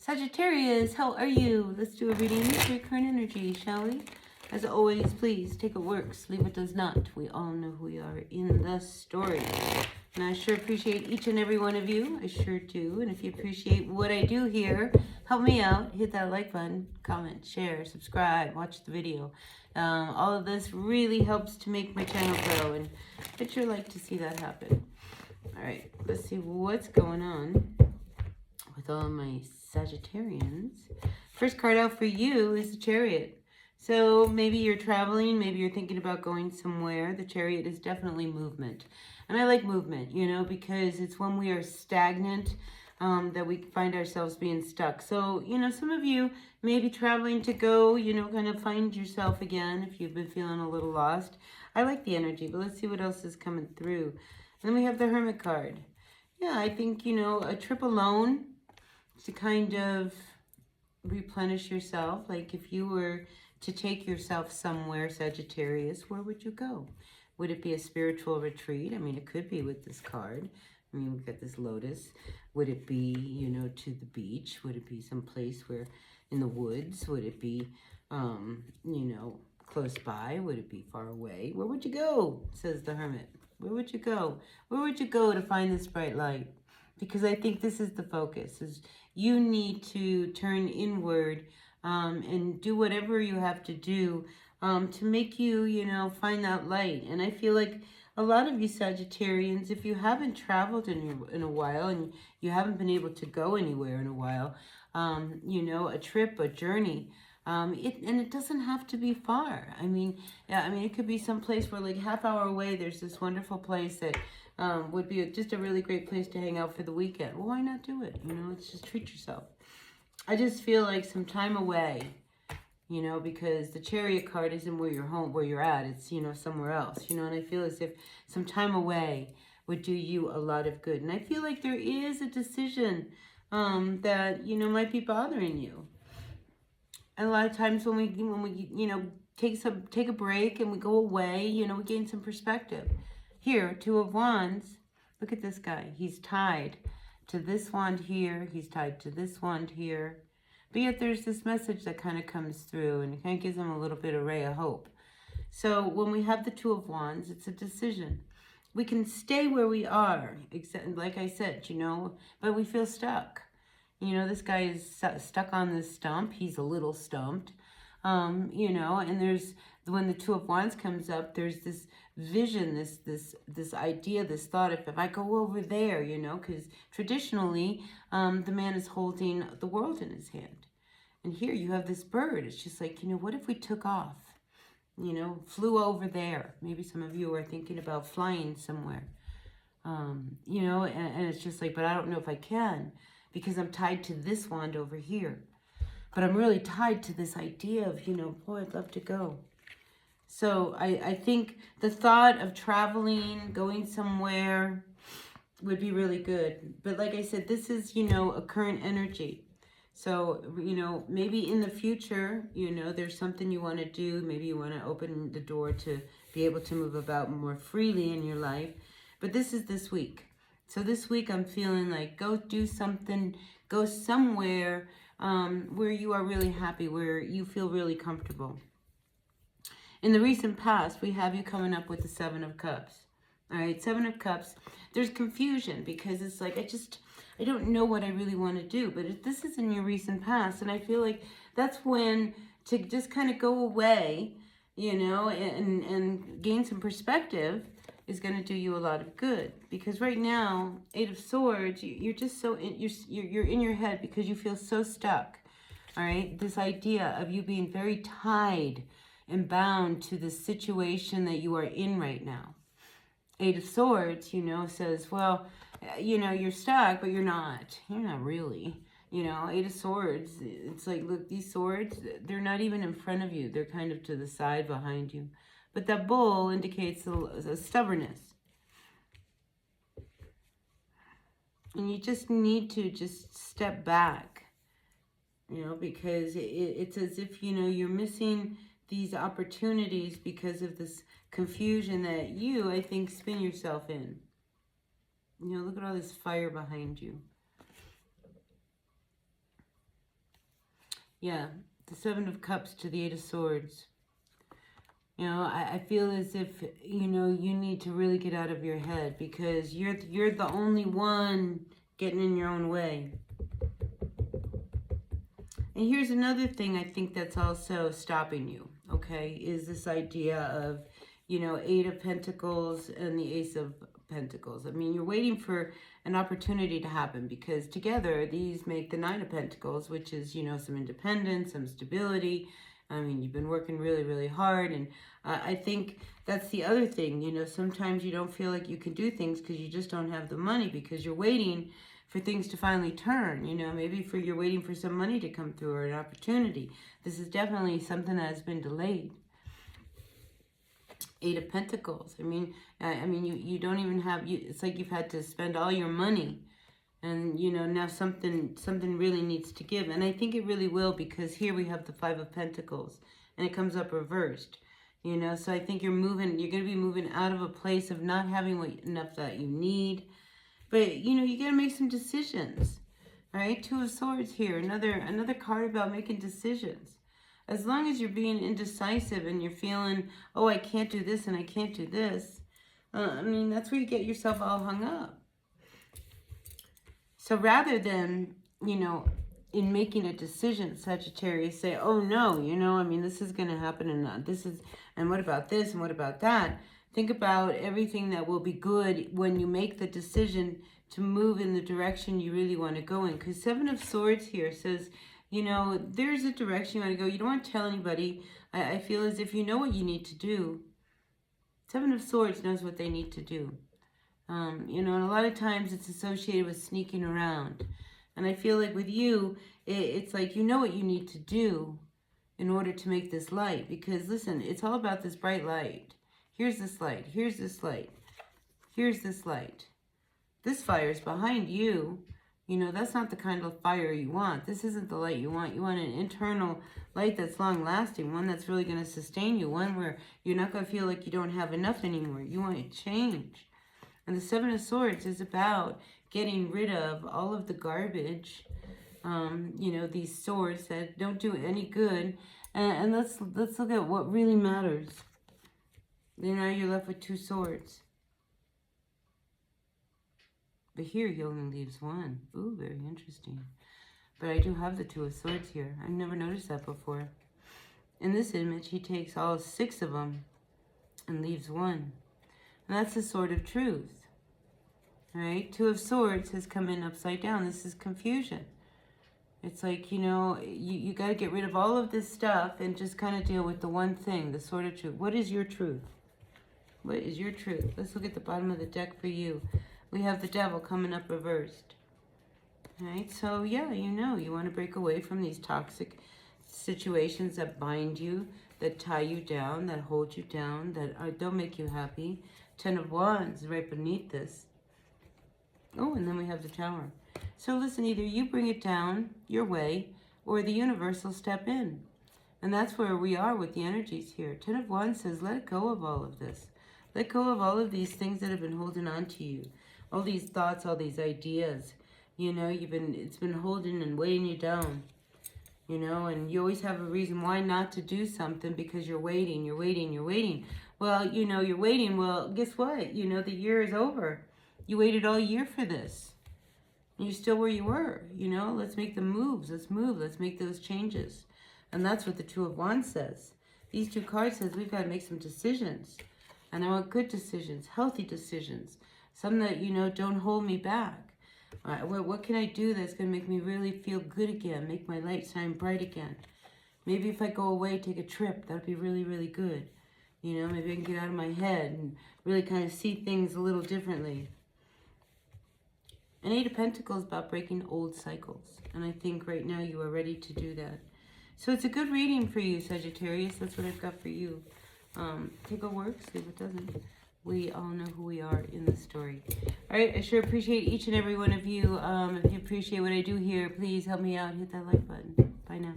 Sagittarius, how are you? Let's do a reading for your current energy, shall we? As always, please take what works, leave what does not. We all know who we are in the story. And I sure appreciate each and every one of you. I sure do. And if you appreciate what I do here, help me out. Hit that like button, comment, share, subscribe, watch the video. All of this really helps to make my channel grow. And I'd sure like to see that happen. All right, let's see what's going on with all my Sagittarians. First card out for you is the Chariot. So maybe you're traveling, maybe you're thinking about going somewhere. The Chariot is definitely movement. And I like movement, you know, because it's when we are stagnant that we find ourselves being stuck. So, you know, some of you may be traveling to go, you know, kind of find yourself again if you've been feeling a little lost. I like the energy, but let's see what else is coming through. And then we have the Hermit card. Yeah, I think, you know, a trip alone to kind of replenish yourself. Like if you were to take yourself somewhere, Sagittarius, where would you go? Would it be a spiritual retreat? I mean, it could be with this card. I mean, we've got this lotus. Would it be, you know, to the beach? Would it be someplace where in the woods? Would it be, you know, close by? Would it be far away? Where would you go? Says the Hermit. Where would you go? Where would you go to find this bright light? Because I think this is the focus. Is you need to turn inward and do whatever you have to do to make you, you know, find that light. And I feel like a lot of you Sagittarians, if you haven't traveled in a while and you haven't been able to go anywhere in a while, you know, a trip, a journey, and it doesn't have to be far. I mean, yeah, I mean, it could be some place where like half-hour away, there's this wonderful place that would be just a really great place to hang out for the weekend. Well, why not do it? You know, it's just treat yourself. I just feel like some time away, you know, because the Chariot card isn't where you're home, where you're at. It's, you know, somewhere else, you know, and I feel as if some time away would do you a lot of good. And I feel like there is a decision that, you know, might be bothering you. And a lot of times when we you know, take a break and we go away, you know, we gain some perspective. Here, Two of Wands, look at this guy. He's tied to this wand here. He's tied to this wand here. But yet there's this message that kind of comes through and it kind of gives him a little bit of ray of hope. So when we have the Two of Wands, it's a decision. We can stay where we are, except, like I said, you know, but we feel stuck. You know, this guy is stuck on this stump. He's a little stumped, you know, and there's, when the Two of Wands comes up, there's this vision, this idea, this thought, if I go over there, you know, because traditionally the man is holding the world in his hand. And here you have this bird. It's just like, you know, what if we took off, you know, flew over there? Maybe some of you are thinking about flying somewhere, you know, and it's just like, but I don't know if I can, because I'm tied to this wand over here. But I'm really tied to this idea of, you know, boy, I'd love to go. So I think the thought of traveling, going somewhere would be really good. But like I said, this is, you know, a current energy. So, you know, maybe in the future, you know, there's something you want to do. Maybe you want to open the door to be able to move about more freely in your life. But this is this week. So this week I'm feeling like go do something, go somewhere where you are really happy, where you feel really comfortable. In the recent past, we have you coming up with the Seven of Cups. All right, Seven of Cups. There's confusion because it's like, I don't know what I really want to do. But this is in your recent past, and I feel like that's when to just kind of go away, you know, and gain some perspective is going to do you a lot of good. Because right now, Eight of Swords, you're just so, you're in your head because you feel so stuck. All right, this idea of you being very tied and bound to the situation that you are in right now. Eight of Swords, you know, says, well, you know, you're stuck, but you're not. You're not really. You know, Eight of Swords, it's like, look, these swords, they're not even in front of you. They're kind of to the side behind you. But that bull indicates a stubbornness. And you just need to just step back, you know, because it's as if, you know, you're missing these opportunities because of this confusion that you, I think, spin yourself in. You know, look at all this fire behind you. Yeah, the Seven of Cups to the Eight of Swords. You know, I feel as if, you know, you need to really get out of your head because you're the only one getting in your own way. And here's another thing I think that's also stopping you, okay, is this idea of, you know, Eight of Pentacles and the Ace of Pentacles. I mean, you're waiting for an opportunity to happen because together these make the Nine of Pentacles, which is, you know, some independence, some stability. I mean, you've been working really, really hard. And I think that's the other thing. You know, sometimes you don't feel like you can do things because you just don't have the money because you're waiting for things to finally turn. You know, maybe you're waiting for some money to come through or an opportunity. This is definitely something that has been delayed. Eight of Pentacles. I mean, you don't even have, it's like you've had to spend all your money. And, you know, now something really needs to give. And I think it really will because here we have the Five of Pentacles. And it comes up reversed. You know, so I think you're going to be moving out of a place of not having enough that you need. But, you know, you got to make some decisions. All right, Two of Swords here. Another card about making decisions. As long as you're being indecisive and you're feeling, oh, I can't do this and I can't do this. I mean, that's where you get yourself all hung up. So rather than, you know, in making a decision, Sagittarius, say, oh no, you know, I mean, this is going to happen and this is, and what about this and what about that? Think about everything that will be good when you make the decision to move in the direction you really want to go in. Because Seven of Swords here says, you know, there's a direction you want to go. You don't want to tell anybody. I feel as if you know what you need to do. Seven of Swords knows what they need to do. You know, and a lot of times it's associated with sneaking around. And I feel like with you, it's like you know what you need to do in order to make this light. Because, listen, it's all about this bright light. Here's this light. Here's this light. Here's this light. This fire is behind you. You know, that's not the kind of fire you want. This isn't the light you want. You want an internal light that's long-lasting, one that's really going to sustain you, one where you're not going to feel like you don't have enough anymore. You want to change. And the Seven of Swords is about getting rid of all of the garbage, you know, these swords that don't do any good. And let's look at what really matters. Then now you're left with two swords. But here he only leaves one. Ooh, very interesting. But I do have the Two of Swords here. I've never noticed that before. In this image, he takes all 6 of them and leaves one. And that's the Sword of Truth. Right? Two of Swords has come in upside down. This is confusion. It's like, you know, you got to get rid of all of this stuff and just kind of deal with the one thing, the Sword of Truth. What is your truth? What is your truth? Let's look at the bottom of the deck for you. We have the Devil coming up reversed. All right? So, yeah, you know, you want to break away from these toxic situations that bind you, that tie you down, that hold you down, that don't make you happy. 10 of Wands right beneath this. Oh, and then we have the Tower. So listen, either you bring it down your way or the universe will step in. And that's where we are with the energies here. 10 of Wands says, let go of all of this. Let go of all of these things that have been holding on to you. All these thoughts, all these ideas. You know, it's been holding and weighing you down. You know, and you always have a reason why not to do something because you're waiting, you're waiting, you're waiting. Well, you know, you're waiting. Well, guess what? You know, the year is over. You waited all year for this. You're still where you were. You know, let's make the moves. Let's move. Let's make those changes. And that's what the Two of Wands says. These two cards says we've got to make some decisions. And I want good decisions, healthy decisions. Some that, you know, don't hold me back. What can I do that's going to make me really feel good again? Make my light shine bright again. Maybe if I go away, take a trip, that'd be really, really good. You know, maybe I can get out of my head and really kind of see things a little differently. And Eight of Pentacles is about breaking old cycles. And I think right now you are ready to do that. So it's a good reading for you, Sagittarius. That's what I've got for you. Take what works, leave what doesn't. We all know who we are in this story. All right, I sure appreciate each and every one of you. If you appreciate what I do here, please help me out. Hit that like button. Bye now.